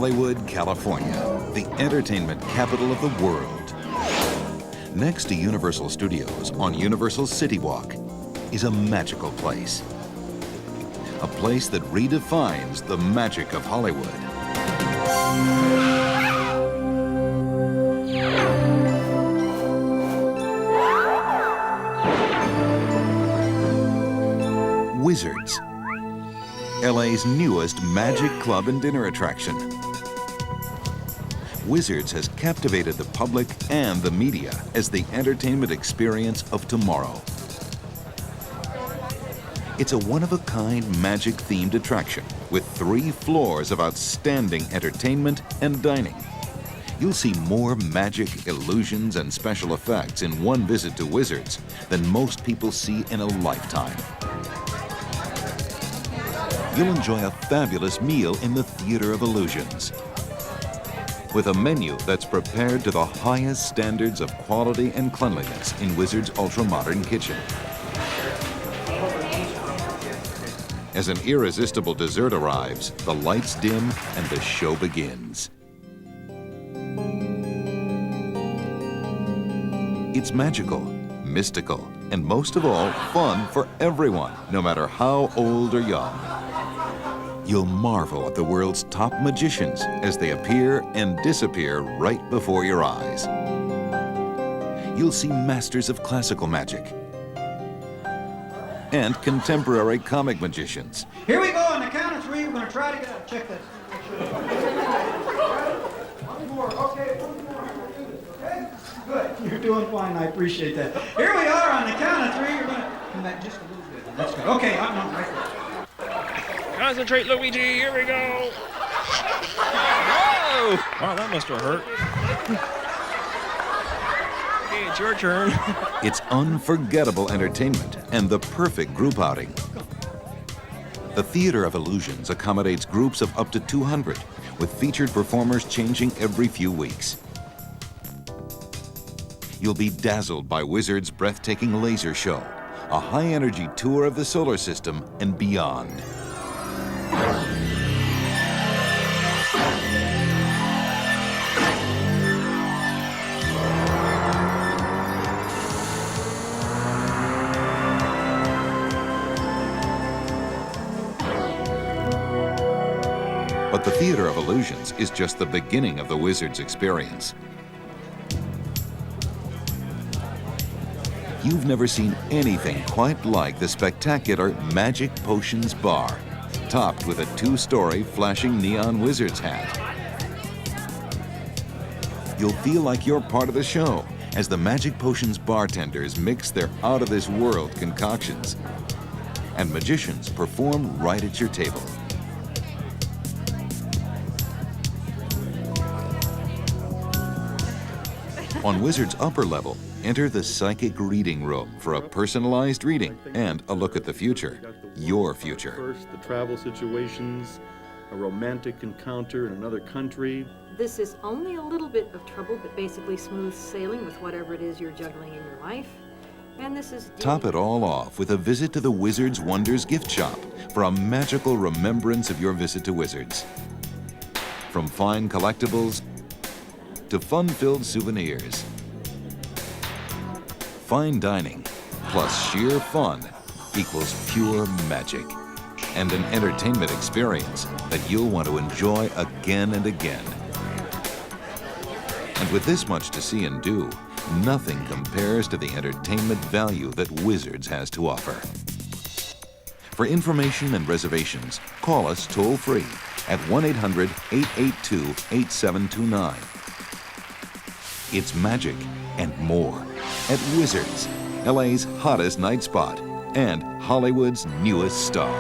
Hollywood, California, the entertainment capital of the world. Next to Universal Studios on Universal City Walk is a magical place. A place that redefines the magic of Hollywood. Wizards, LA's newest magic club and dinner attraction. Wizards has captivated the public and the media as the entertainment experience of tomorrow. It's a one-of-a-kind magic-themed attraction with 3 floors of outstanding entertainment and dining. You'll see more magic, illusions, and special effects in one visit to Wizards than most people see in a lifetime. You'll enjoy a fabulous meal in the Theater of Illusions, with a menu that's prepared to the highest standards of quality and cleanliness in Wizards' ultra-modern kitchen. As an irresistible dessert arrives, the lights dim and the show begins. It's magical, mystical, and most of all, fun for everyone, no matter how old or young. You'll marvel at the world's top magicians as they appear and disappear right before your eyes. You'll see masters of classical magic and contemporary comic magicians. Here we go, on the count of 3, we're going to try to get out. Check this. One more, okay, one more. Okay? Good, you're doing fine, I appreciate that. Here we are, on the count of 3, we're going to come back just a little bit. That's good. Okay, I'm on right there. Concentrate, Luigi, here we go. Whoa! Wow, that must have hurt. Okay, it's your turn. It's unforgettable entertainment and the perfect group outing. The Theater of Illusions accommodates groups of up to 200, with featured performers changing every few weeks. You'll be dazzled by Wizards' breathtaking laser show, a high-energy tour of the solar system and beyond. But the Theater of Illusions is just the beginning of the Wizards experience. You've never seen anything quite like the spectacular Magic Potions Bar, topped with a 2-story flashing neon Wizards hat. You'll feel like you're part of the show as the Magic Potions bartenders mix their out-of-this-world concoctions, and magicians perform right at your table. On Wizards' upper level, enter the Psychic Reading Room for a personalized reading and a look at the future, your future. First, the travel situations, a romantic encounter in another country. This is only a little bit of trouble, but basically smooth sailing with whatever it is you're juggling in your life. And this is... Top it all off with a visit to the Wizards Wonders gift shop for a magical remembrance of your visit to Wizards. From fine collectibles to fun-filled souvenirs. Fine dining plus sheer fun equals pure magic and an entertainment experience that you'll want to enjoy again and again. And with this much to see and do, nothing compares to the entertainment value that Wizards has to offer. For information and reservations, call us toll-free at 1-800-882-8729. It's magic and more at Wizards, LA's hottest night spot and Hollywood's newest star.